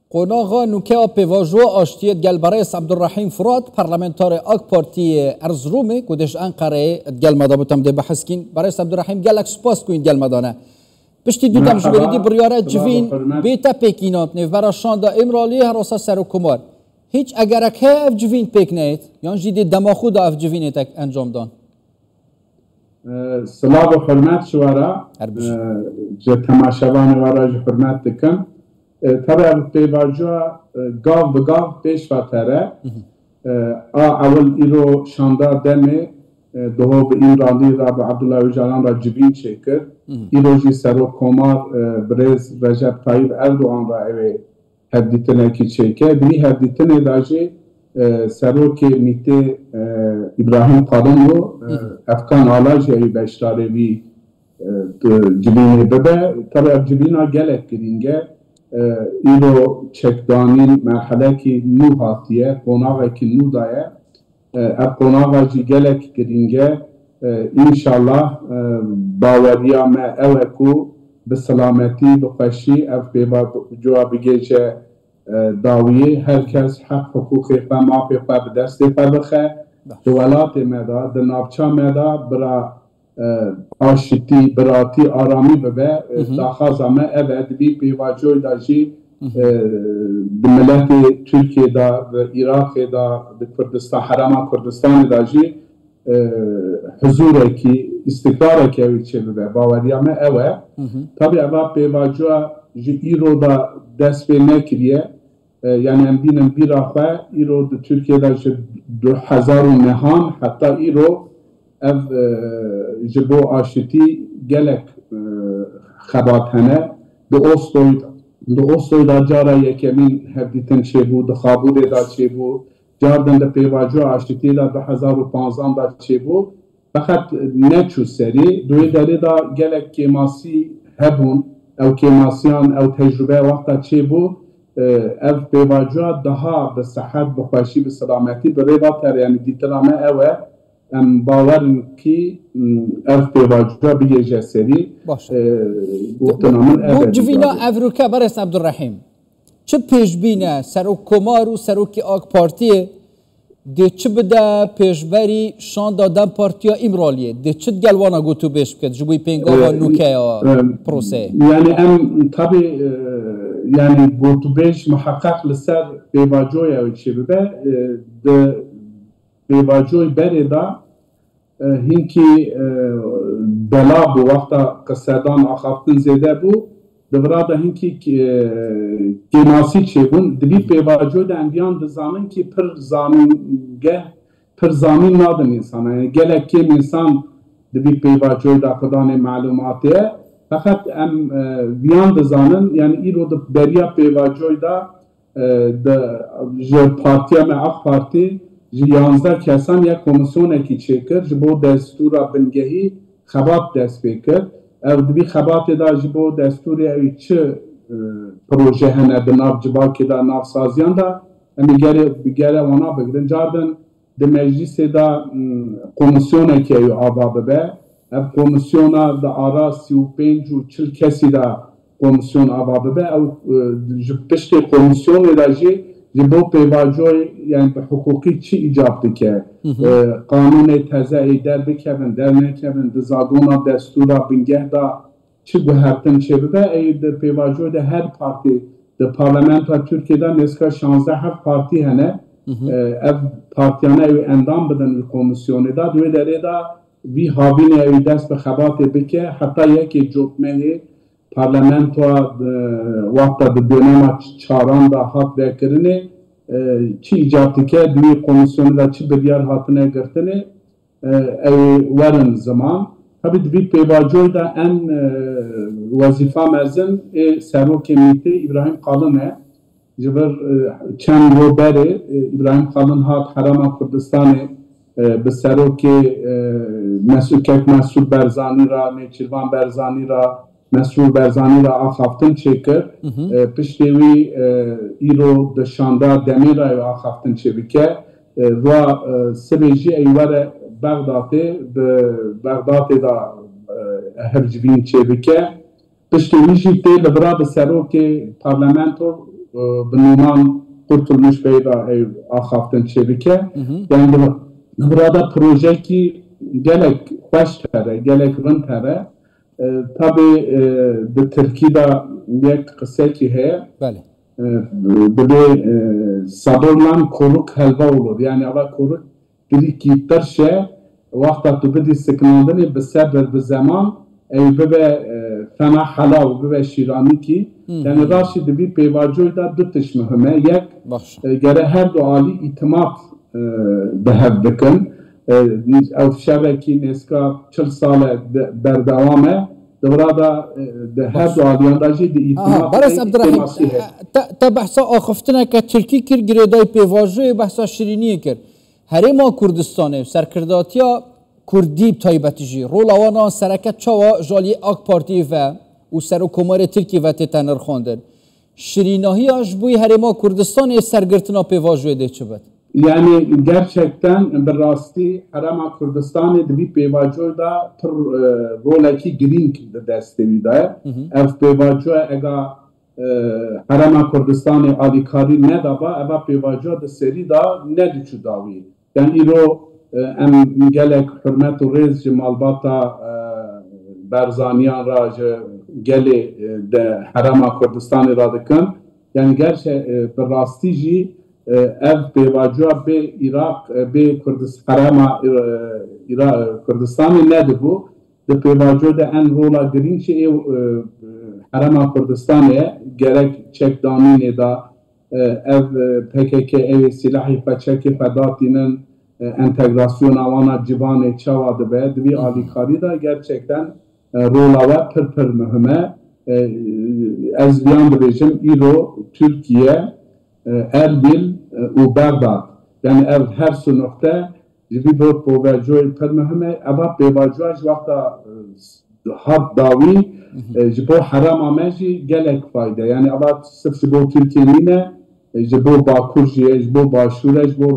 قناغا نوکه پیواجو آشتیت گل برایس عبدالرحیم فراد پارلمانتار آک پارتی ارزرومه کدش انقره گل مدا بتم ده بحث کین برایس عبدالرحیم گل اکسپاس کوین گل مدانه پشتی دو تم جبریدی بریاره جوین بیتا پیکینات نیو برای شاندا امرالی هراسا سر و کمار هیچ اگرک ها اف جوین پیک نیت یان جدی دماخو دا اف جوین تک انجام دان سلام و حرمت شوارا جه تماشاوان وارا جه حرمت دکن طبعا پیواجو گاو بگاو پیش واتره اول ایرو شاندا دمه دهو به این راندی را به عبدالله اوجالان را جبین چکر ایرو جی سرو کمار برز رجب طایب اردوغان را اوه هدیتنه کی چکر دی هدیتنه داجی سرو که میته ابراهیم قادم رو افکان آلاج یا بشتاره بی جبینی ببه طبعا جبین ها گلک کرینگه ایرو چکدانی مرحله که نو هاتیه قناغه که نو دایه اب قناغه جی گلک کرینگه انشالله باوریا ما اوکو بسلامتی بخشی اف بیبا جواب گیجه داویه هر کس حق حقوقی و مافی و به دست بخه دولات مدا دنابچا مدا برا آشتی براتی آرامی ببه داخازه ما اوه دبی پیواجوی دا جی بملت ترکیه دا عراق دا کردستان حرم کردستان دا جی حضوره کی استقراره که اوی چه ببه باوریا ما اوه طبعا اوه پیواجوی جی ایرو دا دست به نکریه یعنی ام بینم بیراخواه ایرو دا ترکیه دا جی 2009 حتی ایرو اف جبو آشتی گلک خبات هنه دو اوستوی دا جارا یکمین هفدیتن چه بود خابوده دا چه بود جاردن دا پیواجو آشتی دا 2015 دا چه بود فقط نچو سری دوی داری دا گلک کماسی هبون او کماسیان او تجربه وقتا چه بود اف پیواجو daha به صحت بخوشی به سلامتی بره باتر یعنی دیترامه اوه ام باورن کی اف پیواجو بیه جسری بو جوینا افروکا برس عبدالرحیم چه پیش بینه سرو کمار و سرو کی آک پارتیه ده چه بده پیشبری شان دادن پارتیا امرالیه ده چه گلوانا گوتو بیش بکد جبوی پینگا و نوکه پروسه یعنی ام طبی یعنی گوتو بیش محقق لسر پیواجوی او چه بده ده پیواجوی بره دا هینکی بلا بو وقتا قصدان آخافتن زیده بو دورا هینکی کماسی چه بون دبی پیواجوی ده انگیان دزانن که پر زامین نادن انسان یعنی گلک کم انسان دبی پیواجوی ده قدان معلوماتیه فقط ام بیان دزانن یعنی ایرو ده بریا پیواجوی ده پارتیا میں اخ پارتی 11 کسان یک کمیسیون کی چکر جبو دستور بنگهی خبات دست بکر او دبی خبات دا جبو دستور اوی چه پروژه هنه بناف جبا که دا ناف سازیان دا امی گره وانا بگرن جاردن ده مجلس دا کمیسیون کی اوی آبا ببه او کمیسیون دا آرا 35 و 40 کسی دا کمیسیون آبا ببه او پشت کمیسیون دا جی جبو پیواجوی یعنی به حقوقی چی ایجاب دکه قانون تزایی در بکبن در نکبن دزاگونا دستورا بنگه دا چی گوهرتن چه ببه ای در پیواجوی ده هر پارتی در پارلمنت و ترکیه دا نسکا 16 هفت پارتی هنه اف پارتیانه اوی اندام بدن کمیسیون دا دوی داره دا وی هاوین اوی دست به خبات بکه حتی یکی جوبمه پارلمنت و وقتا د دونما چاران دا حق بکرنه چی ایجابتی که دوی کمیسیون دا چی بریار هاتنه گرتنه ورن زمان tabi دوی پیواجوی دا ان وظیفه مرزن سرو کمیته ابراهیم قالنه جبر چند رو بره ابراهیم قالن هات حرم کردستان به سرو که مسعود برزانی را نیچیروان برزانی را مسرور برزانی را آخافتن چکر پشتوی ایرو دشانده دمی را آخافتن چبکه و سبیجی ایوار بغداد دا هرجوین چبکه پشتوی جیته لبرا بسرو که پارلمنتو بنومان Kurtulmuş Bey'da ev axaftin çevike. Yani burada proje ki gelek baş tere, gelek rın tere. Tabii de Türkiye'de bir kısa ki heye. Böyle sabırla koruk helva olur. Yani ama koruk biri ki terşe vakta tu bidi sıkınandığını bir sefer bir zaman bebe fena halav bebe şirani ki yani raşi de bir peyvacı da dutış mühime yek gere her duali itimat dehev dikin ev şeveki neska 40 sale berdevame burada her duali yandacı de itimat Baras Abdurrahim ta bahsa axıftına ka Türkiye kir gireday peyvacı bahsa şirini kir Herêma Kurdistanê serkirdatiya Kurdî taybetî jî rola wan sereket çawa jaliyê AK Partiyê ve û Serokkomarê Tirkiye ve tê tenirxandin. Şirînahiya ji bo Herêma Kurdistanê sergirtina pêvajoyê dê çi be? Yani gerçekten bir rastî Herêma Kurdistanê di vî pêvajoyê da pir rolekî girîng di destê wî de. Ev pêvajoya ega Herêma Kurdistanê alîkarî nedaba eva pêvajoya di serî da nediçû dawî. Yani îro em gelek hürmet û rêz ji malbata berzaniyan ra ji gelê de Herêma Kurdistanê ra dikin. Yani gerçek bi rastî jî ev pêvajoya bê Iraq bê Herêma Kurdistanê nedibû di pêvajoya de en rola girîng jî ew Herêma Kurdistanê gerek çekdanînê da ev PKK ev silahî xwe çekê xwe datînin entegrasyona wana civanê çawa dibe di vî alîkarî da gerçekten rola we pir pir mühime. Ez biyan dibêjim îro Türkiye, Erbil û Berdad yani ev her su nokte ji vî bo pêvajoyê pir mühime. Eva pêvajoya ji wexta hat dawî ji bo herêma me jî gelek fayde. Yani eva sırf ji bo Tirkiye nîne ji bo Bakur jî ji bo Başûrê ji bo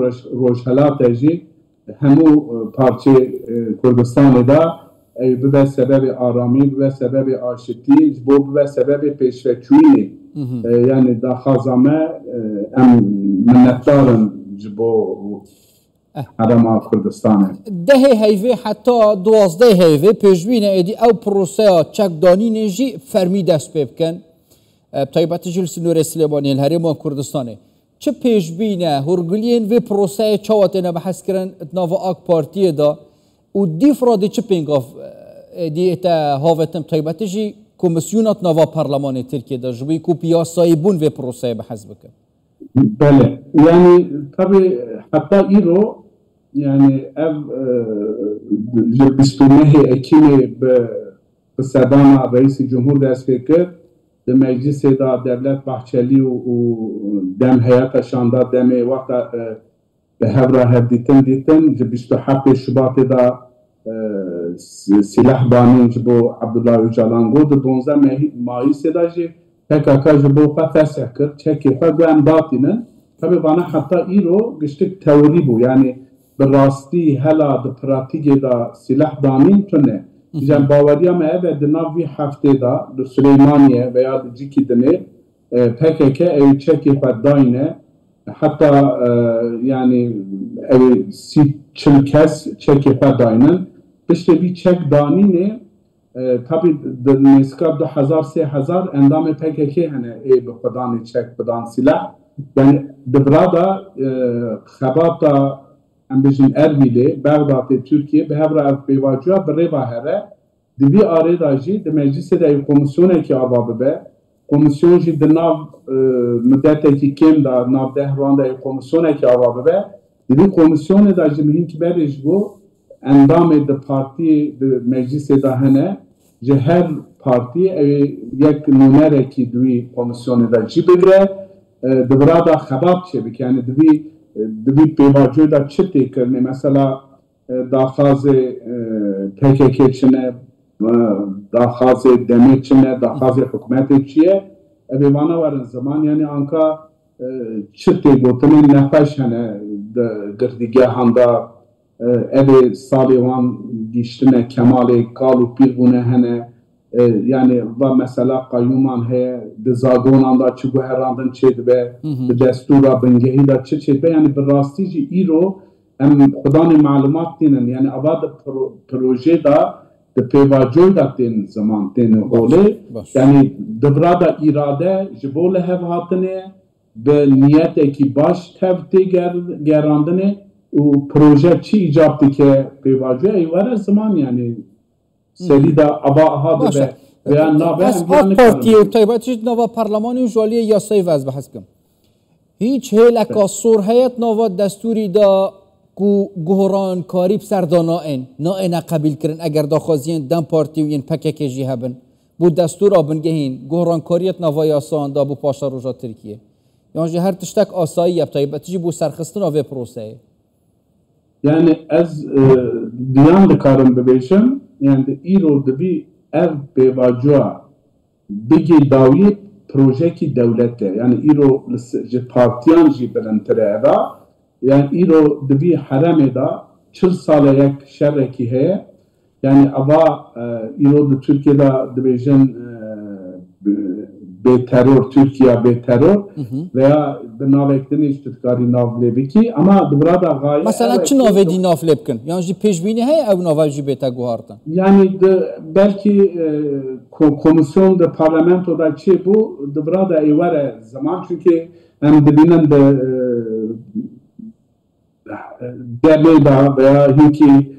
Rojhilatê jî hemû parçê Kurdistanê da bibe sebebê aramî, bibe sebebê aşitî, ji bo bibe sebebê pêşveçûyînê. Yani daxwaza me em minnetdarin ji bo Herêma Kurdistanê. Dehê heyvê heta 12 heyvê pêşbîne êdî ew proseya çekdanînê jî fermî dest pê bikin. Taybetî jî li Sinûrê Silêmaniyê li Herêma Kurdistanê. Çi pêşbîne hûrgiliyên vê proseyê çawa têne behezkirin nava AK Partiyê da û dîfra dê çi pêngav êdî te havetin taybetî jî komisyona nava Parlemanê Tirkiye'de ji bo ku piyasayîbûn vê proseyê bihez bikin. Bele. Yani tabii hatta îro yani ev ji 29 Ekimê bi sedana Reîsî Cumhur dest pê kir. Di meclisê da Devlet Bahçeli û dem heyeta şanda demê wexta bi hevra hevdîtin dîtin ji 27 Şubatê da silah danîn ji bo Abdullah Öcalan got di 12 Mayîsê da jî PKK ji bo xwe fesih kir çekê xwe guhem datînin. Tabii bana hatta îro giştik teorî bû yani bi rastî hela di pratikê da silah danîn tune. Cem bavariya me ev di nav vî heftê da di Süleymaniye veya di cikî dinê PKK ew çekê xwe dayîne hatta yani ew çil kes çekê xwe dayînin piştî vî çek danînê tabii di nêzka 2000-3000 endamê PKK hene ê bi xwe danî çek bidan silah yani di bira da xebata em bêjin Erbilê, Berdadê Tirkiye bi hevra ev pêvajoya bi rêva here di vî arê da jî di meclisê de ew komisyonekî ava bibe. Komisyon jî di nav müddetekî kêm da nav 10 rowan da ew komisyonekî ava bibe. Di vî komisyonê da jî mihînkberê ji bo endamê di partiyê di meclisê da hene ji her partiyê ew yek nûnerekî di wî komisyonê da jî bigire. Di bira da xebat çêbik yani di vî pêvajoyê da çi tê kirinê mesela daxwazê PKK çine daxwazê demê çine daxwazê hikûmetê çi ye ev ê vana werin ziman yani anka çi tê gotinên nexweş hene di girdîgehan da ev ê salê wan gîştine kemalê kal û pîr bûne hene yani va mesela qayyûman heye زاگونان دا چه گوهراندن چه دبه دستورا بنگهی دا چه دبه یعنی براستی جی ایرو ام خدان معلومات دینن یعنی آباد پروژه دا د پیواجوی دا تین زمان تین هوله یعنی دبرا دا اراده جبول هف هاتنه به نیت اکی باش تفتی گراندنه و پروژه چی ایجابتی که پیواجوی ایواره زمان یعنی سری دا آبا ها دبه از آق پارتی و تایباتیش نوا پارلمانی و جوالی یاسای وز بحث کم هیچ هیلکا سور هیت نوا دستوری دا گوهران کاری بسردا نائن قبیل کرن اگر دا خوازین دم پارتی و این پکک جی هبن بود دستور آبن گهین گوهران کاریت نوا یاسان دا بو پاشا روژا ترکیه یعنی هر تشتک آسایی یب تایباتیش بو سرخستن آوه پروسه یعنی از دیان دکارم ببیشم یعنی ایرو دبی ev pêvajoya bigê dawiyê projekî dewlet e yani îro ji partiyan jî bilindtir e eva yani îro di vî heremê da 40 saleyek şerrekî heye yani ava îro di Tirkiyeyê dibêjin bêteror Tirkiye bêteror veya bi navektinê ji tutkarî navlê bikî ama dibira da gayet mesela çi navê dî navlê bikin yani jî pêşbînî heye ew nava jî bête guhartin yani belki komisyon de parlamentoda çi bu dibira da êwere zaman çünkü em dibînin de derlê da veya hinkî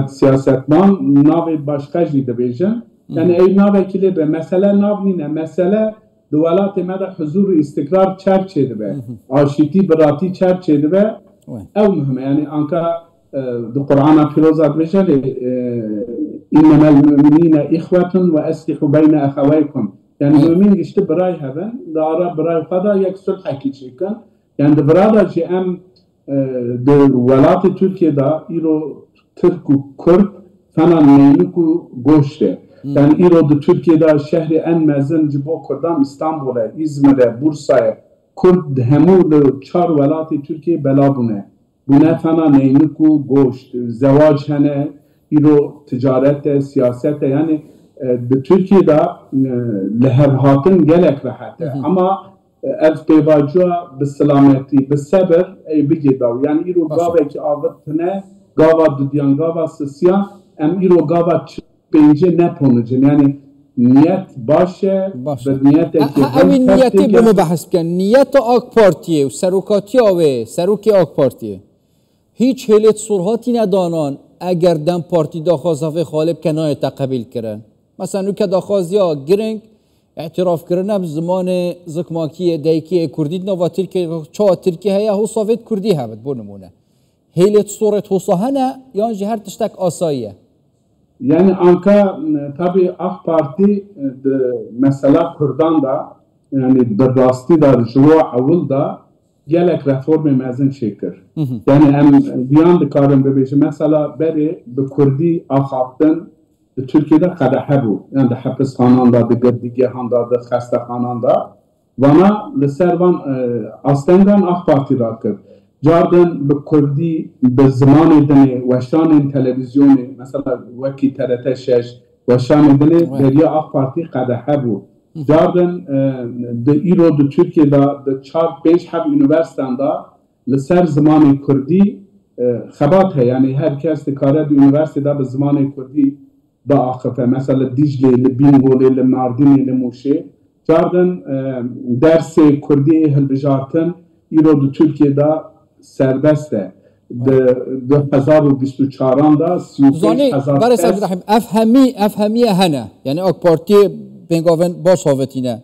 siyasetman navê başka jî dibêjin yani ev navekilê be mesele navnîne mesele di welatê me de huzur û istikrar çerçê dibe aşîtî biratî çerçê dibe ew muhim e yani anka di Qur'ana pîroza dibêje lê innemel mu'minîne ihwetun ve eslihû beyne eheweykum yani mümin giştî birayê hebin di ara birayê xwe da yek sulhekî çêkin yani di bira da jî em di welatê Tirkiyeyê da îro Tirk û Kurd fena neynik û goşt e yani îro di Tirkiyeyê şehrê en mezin ji bo Kurdan İstanbul'e, İzmir'e, Bursa'ya Kurd hemû li 4 welatê Tirkiyeyê bela bûne. Bûne fena neynik û goşt, zewac hene, îro ticaret e, siyaset e yani di Tirkiyeyê li hevhatin gelek rehet e ama ev pêvajoya bi silametî, bi sebir ey bigê daw yani îro gavekî avitine gava dudiyan, gava sisiyan em îro gava bence ne ponujun yani niyet başe ve niyet emin niyeti bunu bahs bikin niyet AK Partiye ve serokatiya ve seroki AK Partiye hiç helet surhati nedanan eğer dem parti daxwaza ve xalib kenaya taqabil kirin mesela nuke daxwaziya giring اعتراف کردن زمان زکماکی دیکی کردی نوا ترکیه چه ترکیه هیا حسابت کردی هبد بونمونه هیلت صورت حساهنه یان جهر تشتک آساییه yani anka tabi AK Parti mesela Kürdan da yani rastî da jwa awil da gelek reformê mezin çêkir yani em diyan dikarin bibêjin mesela berê bi Kurdî axaftin Türkiye'de qedehe bû yani di hepîsxanan da di girdîgehan da di xestexanan da vana li ser van astengan AK Parti ra kir Cardin bi Kurdî bi zimanê dinê weşanên televizyonê mesela wekî TRT 6 weşanê dinê beriya AK Parti qedehe bû Cardin di îro di Tirkiyeyê di 4-5 hev üniversiteyan da li ser zimanê Kurdî xebat heye yani herkes dikare di üniversitede bi zimanê Kurdî da axife mesela Diclê li Bingolê li Mardinê li Mûşê Cardin dersê Kurdî hilbijartin îro di Tirkiyeyê serbest e. De 2024 da 35,000 برای سعید رحیم افهمی هنه یعنی AK Parti بنگاون باش هاوتینه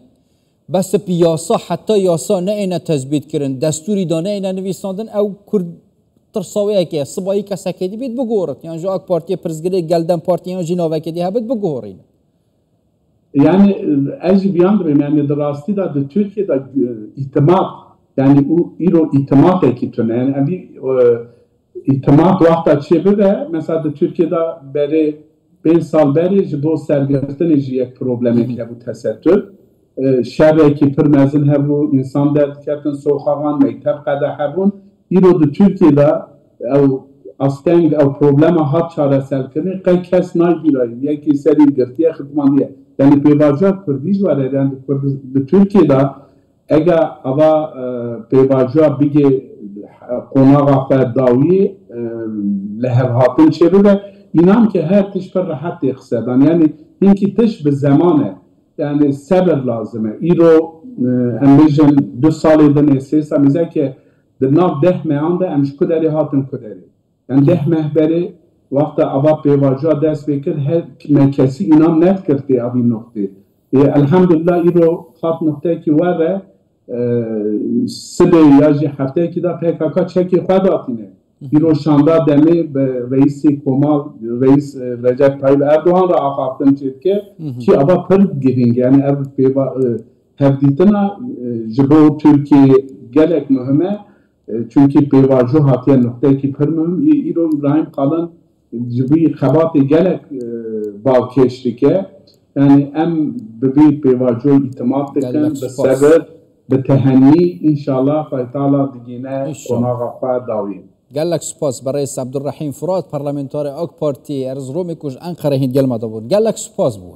بس پیاسا حتی یاسا نه اینه تثبیت کردن دستوری دانه اینه نویساندن او کرد ترساویه که صبایی که سکیدی بید بگورد یعنی جو AK Parti پرزگری گلدن پارتی یعنی جناوه کدی هبید بگورین yani eci biyandırım yani rastî da de Türkiye'de itimat yani o îro itimat ekitune yani bir itimat vakta çebibe mesela de Türkiye'de beri 5 sal beri ji bo sergirtinê jî yek problemek hebu tesettür şerrekî pir mezin hebu insan derdiketin soxavan mekteb qede hebûn îro di Türkiye'de ew asteng ew problema hat çareserkirinê qey kes nayîraye yekî serî girtiye xidmaniye yani pêvajoya Kurdî ji were yani di Tirkiye da ega ava pêvajoya bigê qonaxa xwe dawiyê li hevhatin çêbibe înan ki her tişt pir rehet tê xisedan yani hinkî tişt bi zaman e yani sebir lazim e îro em bêjin 2 salê dinê 3 salê zeke di nav 10 meyan de em ji ku derê hatin ku derê yani 10 meh berê wexta ava pêvajoya dest pê kir her me kesî înan nedkir tê avî noxtê elhamdülillah îro hat noxtekî we ve sibê ya jî hefteyekî da PKK çekê xwe datîne îro şanda demê bi reîsê Komal reîs Recep Tayyip Erdoğan ra axaftin çêdike ki ava pir girîng yani ev hevdîtina ji bo Tirkiye gelek muhim e çünkü pêvajo hatiye noxtekî pir muhim îro İbrahim Kalın ji bo xebatê gelek bavkêş dike yani em bi vî pêvajoyê îtimat dikin bi sebir bi tehennî înşallah Xwedî Teala digîne qonaxa xwe dawiyê. Gelek spas Barês Abdurrahîm Furat parlamenterê AK Partiyê Erzeromê ku ji Enqereyê hîn gelma dabûn. Gelek spas bû.